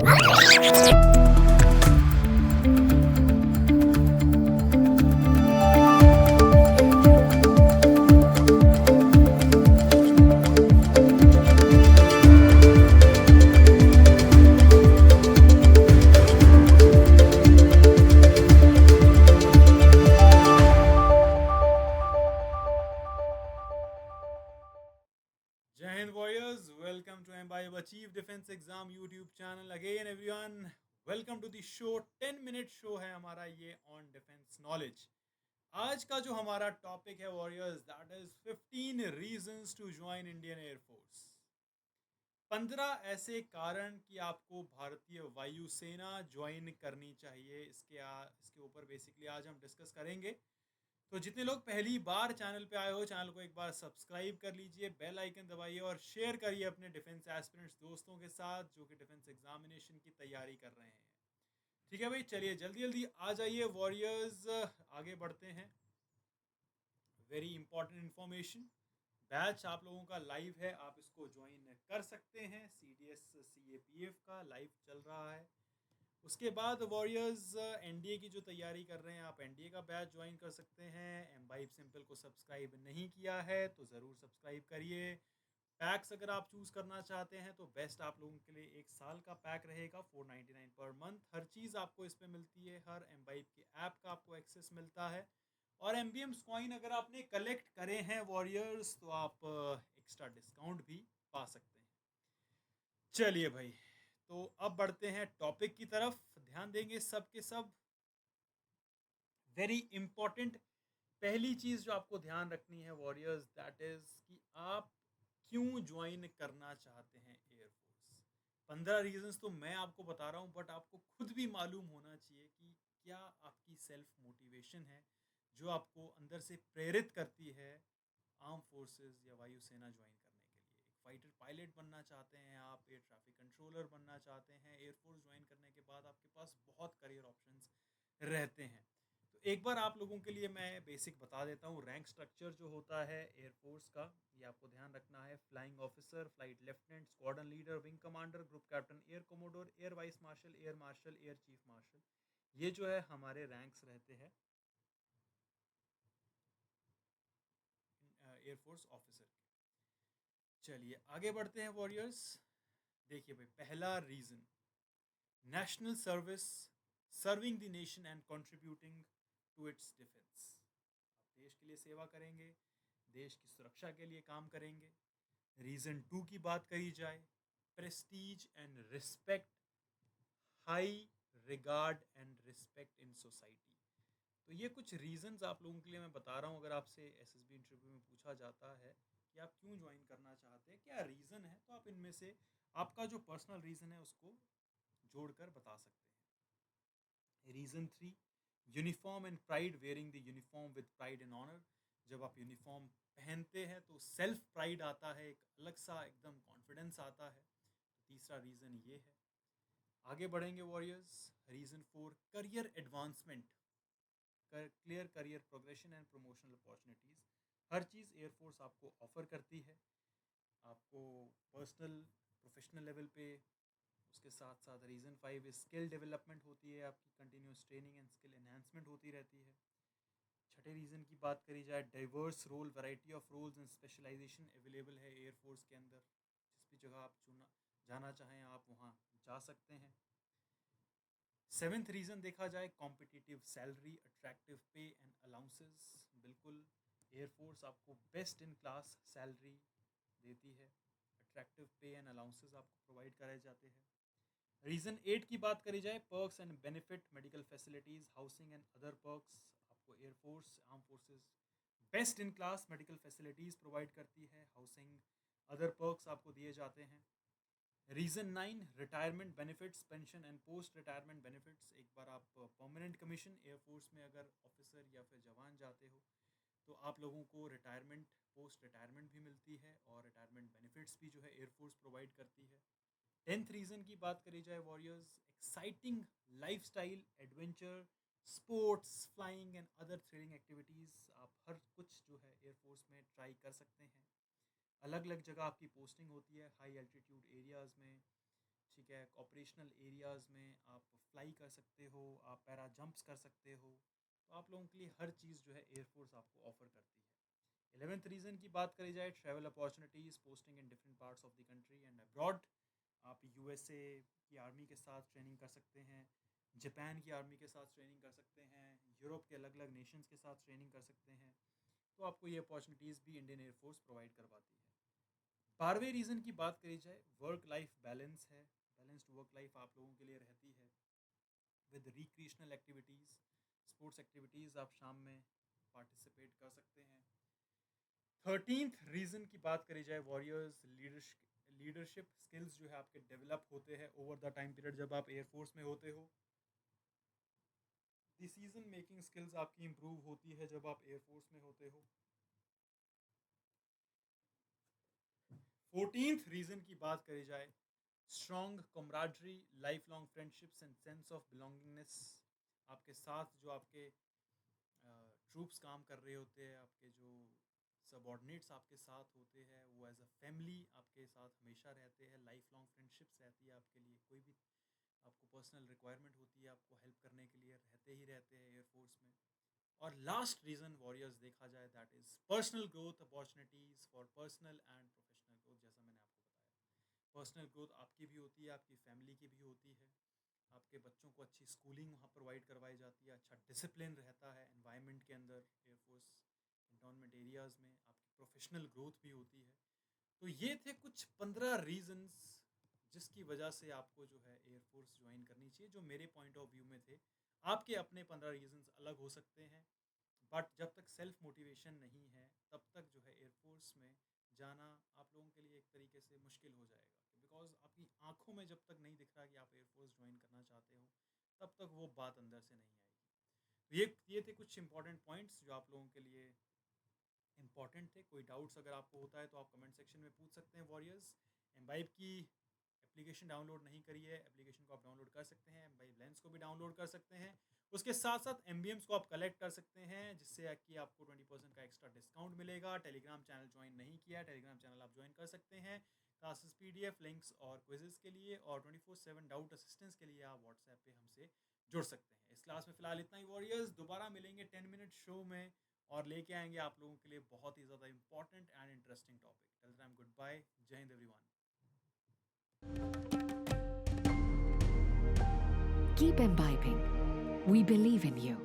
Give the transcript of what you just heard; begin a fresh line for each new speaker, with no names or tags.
Jai Hind Warriors, welcome to Embibe Achieve Defense Exam YouTube channel again everyone. Welcome to the show. 10 minute show है हमारा ये on defence knowledge. आज का जो हमारा topic है warriors, that is 15 reasons to join Indian Air Force. 15 ऐसे कारण कि आपको भारतीय वायुसेना ज्वाइन करनी चाहिए. इसके ऊपर बेसिकली आज हम डिस्कस करेंगे. तो जितने लोग पहली बार चैनल पे आए हो, चैनल को एक बार सब्सक्राइब कर लीजिए, बेल आइकन दबाइए और शेयर करिए अपने डिफेंस एस्पिरेंट्स दोस्तों के साथ जो कि डिफेंस एग्जामिनेशन की तैयारी कर रहे हैं. ठीक है भाई, चलिए जल्दी जल्दी आ जाइए वॉरियर्स, आगे बढ़ते हैं. Very important information. बैच आप लोगों का लाइव है, आप इसको ज्वाइन कर सकते हैं. CDS CAPF का लाइव चल रहा है. उसके बाद वॉरियर्स एनडीए की जो तैयारी कर रहे हैं, आप एनडीए का बैच ज्वाइन कर सकते हैं. एम्बाइब सिंपल को सब्सक्राइब नहीं किया है तो ज़रूर सब्सक्राइब करिए. पैक्स अगर आप चूज़ करना चाहते हैं तो बेस्ट आप लोगों के लिए 1 साल का पैक रहेगा, 499 पर मंथ. हर चीज़ आपको इसमें मिलती है, हर एम्बाइब के ऐप का आपको एक्सेस मिलता है. और एमबीएम्स कॉइन अगर आपने कलेक्ट करे हैं वॉरियर्स तो आप एक्स्ट्रा डिस्काउंट भी पा सकते हैं. चलिए भाई, तो अब बढ़ते हैं टॉपिक की तरफ. ध्यान देंगे सब के सब. वेरी इंपॉर्टेंट पहली चीज जो आपको ध्यान रखनी है वॉरियर्स, दैट इज कि आप क्यों ज्वाइन करना चाहते हैं एयरफोर्स. 15 रीजंस तो मैं आपको बता रहा हूं, बट आपको खुद भी मालूम होना चाहिए कि क्या आपकी सेल्फ मोटिवेशन है जो आपको अंदर से प्रेरित करती है आर्म फोर्सेस या वायुसेना ज्वाइन करने के लिए. एक फाइटर पायलट बनना चाहते हैं आप, एयर ट्रैफिक कंट्रोलर बनना चाहते हैं. एयरफोर्स ज्वाइन करने के बाद आपके पास बहुत करियर ऑप्शंस रहते हैं. तो एक बार आप लोगों के लिए मैं बेसिक बता देता हूँ. रैंक स्ट्रक्चर जो होता है एयरफोर्स का, ये आपको ध्यान रखना है. Flying officer, flight lieutenant, squadron leader, wing commander, group captain, air commodore, air vice marshal, air chief marshal. ये जो है हमारे रैंक्स रहते हैं एयरफोर्स ऑफिसर के. चलिए आगे बढ़ते हैं वॉरियर्स. देखिए भाई, पहला reason, national service, serving the nation and contributing to its defence. आप देश के लिए सेवा करेंगे, देश की सुरक्षा के लिए काम करेंगे. रीजन 2 की बात करी जाए, Prestige and respect, high regard and respect in society. तो ये कुछ रीजंस आप लोगों के लिए मैं बता रहा हूँ. अगर आपसे एसएसबी इंटरव्यू में पूछा जाता है कि आप क्यों ज्वाइन करना चाहते हैं, क्या रीज़न है, तो आप इनमें से आपका जो पर्सनल रीज़न है उसको जोड़कर बता सकते हैं. Reason 3, uniform and pride, wearing the uniform with pride and honour. जब आप यूनिफॉर्म पहनते हैं तो सेल्फ प्राइड आता है, एक अलग सा एकदम कॉन्फिडेंस आता है. तो तीसरा रीज़न ये है. आगे बढ़ेंगे warriors. Reason 4, career advancement, clear career progression and promotional opportunities. Her cheese air force आपको ऑफर करती है, आपको पर्सनल प्रोफेशनल लेवल पे. उसके साथ साथ रीज़न 5 स्किल डेवलपमेंट होती है, आपकी continuous training and skill enhancement होती रहती है. छठे रीज़न की बात करी जाए, diverse role, variety of roles and specialisation available है एयरफोर्स के अंदर. जिस भी जगह आप जाना चाहें आप वहाँ जा सकते हैं. सेवेंथ रीज़न देखा जाए, कॉम्पिटिटिव सैलरी, अट्रैक्टिव पे एंड अलाउंसेस. बिल्कुल, एयरफोर्स आपको बेस्ट इन क्लास सैलरी देती है, अट्रैक्टिव पे एंड अलाउंसेस आपको प्रोवाइड कराए जाते हैं. रीज़न 8 की बात करी जाए, perks and benefit, medical facilities, housing and other perks. आपको air force arm forces best in class medical facilities provide करती है, हाउसिंग, अदर पर्क्स आपको दिए जाते हैं. Reason 9, retirement benefits, pension and post retirement benefits. एक बार आप परमानेंट कमीशन एयरफोर्स में अगर ऑफिसर या फिर जवान जाते हो तो आप लोगों को रिटायरमेंट, पोस्ट रिटायरमेंट भी मिलती है और रिटायरमेंट बेनिफिट्स भी जो है एयरफोर्स प्रोवाइड करती है. 10th रीज़न की बात करी जाए warriors, exciting lifestyle, adventure, sports, flying and other thrilling activities. आप हर कुछ जो है एयरफोर्स में ट्राई कर सकते हैं. अलग अलग जगह आपकी पोस्टिंग होती है, हाई एल्टीट्यूड एरियाज़ में, ठीक है, ऑपरेशनल एरियाज़ में आप फ्लाई कर सकते हो, आप पैरा जंप्स कर सकते हो, तो आप लोगों के लिए हर चीज़ जो है एयरफोर्स आपको ऑफ़र करती है। 11th रीज़न की बात करी जाए, travel opportunities, posting in different parts of the country and abroad. आप यूएसए की आर्मी के साथ ट्रेनिंग कर सकते हैं, जापान की आर्मी के साथ ट्रेनिंग कर सकते हैं, यूरोप के अलग अलग नेशंस के साथ ट्रेनिंग कर सकते हैं। तो आपको ये अपॉर्चुनिटीज़ भी इंडियन एयरफोर्स प्रोवाइड करवाती है। 12वें रीज़न की बात करी जाए, वर्क लाइफ बैलेंस है। बैलेंस्ड वर्क लाइफ आप लोगों के लिए रहती है with recreational activities, sports activities आप शाम में पार्टिसिपेट कर सकते हैं। 13th रीज़न की बात करी जाए, वॉरियर्स लीडरशिप स्किल्स जो है आपके डेवलप होते हैं ओवर द टाइम पीरियड जब आप एयरफोर्स में होते हो। डिसीजन मेकिंग स्किल्स आपकी इम्प्रूव होती है जब आप एयरफोर्स में होते हो। 14th रीज़न की बात करी जाए, strong camaraderie, life long friendships and sense of belongingness. आपके साथ जो आपके ट्रूप्स काम कर रहे होते हैं, आपके जो सबॉर्डिनेट्स आपके साथ होते हैं, वो एज अ फैमिली आपके साथ हमेशा रहते हैं। लाइफ लॉन्ग फ्रेंडशिप्स रहती है आपके लिए, कोई भी आपको पर्सनल रिक्वायरमेंट होती है आपको हेल्प करने के लिए रहते ही रहते हैं एयरफोर्स में। और लास्ट रीज़न वॉरियर्स देखा जाए, that is personal growth opportunities for personal and professional growth. जैसा मैंने आपको बताया, पर्सनल ग्रोथ आपकी भी होती है, आपकी फैमिली की भी होती है। आपके बच्चों को अच्छी स्कूलिंग वहाँ प्रोवाइड करवाई जाती है, अच्छा डिसिप्लिन रहता है एनवायरनमेंट के अंदर एयरफोर्स इंटॉनमेंट एरियाज़ में, आपकी प्रोफेशनल ग्रोथ भी होती है। तो ये थे कुछ 15 रीजंस जिसकी वजह से आपको जो है एयरफोर्स ज्वाइन करनी चाहिए, जो मेरे पॉइंट ऑफ व्यू में थे। आपके अपने 15 रीजंस अलग हो सकते हैं, बट जब तक सेल्फ मोटिवेशन नहीं है तब तक जो है एयरफोर्स में जाना आप लोगों के लिए एक तरीके से मुश्किल हो जाएगा, बिकॉज आपकी आंखों में जब तक नहीं दिख रहा कि आप एयरफोर्स ज्वाइन करना चाहते हो तब तक वो बात अंदर से नहीं आएगी। तो ये थे कुछ इंपॉर्टेंट पॉइंट्स जो आप लोगों के लिए इंपॉर्टेंट थे। कोई डाउट्स अगर आपको होता है तो आप कमेंट सेक्शन में पूछ सकते हैं वॉरियर्स। एम्बाइब की एप्लीकेशन डाउनलोड नहीं करी है, एप्लीकेशन को आप डाउनलोड कर सकते हैं, एम्बाइब लेंस को भी डाउनलोड कर सकते हैं। उसके साथ साथ एमबीएम्स को आप कलेक्ट कर सकते हैं, जिससे कि आपको 20% का एक्स्ट्रा डिस्काउंट मिलेगा। टेलीग्राम चैनल ज्वाइन नहीं किया, टेलीग्राम चैनल आप ज्वाइन कर सकते हैं क्लासेस, पीडीएफ लिंक्स और क्विजेस के लिए, और 24/7 डाउट असिस्टेंस के लिए आप व्हाट्सएप पे हमसे जुड़ सकते हैं। इस क्लास में फिलहाल इतना ही वॉरियर्स, दोबारा मिलेंगे 10 मिनट शो में और लेके आएंगे आप लोगों के लिए बहुत ही ज़्यादा important and interesting topic. Till then goodbye, जय हिंद everyone.
Keep imbibing. We believe in you.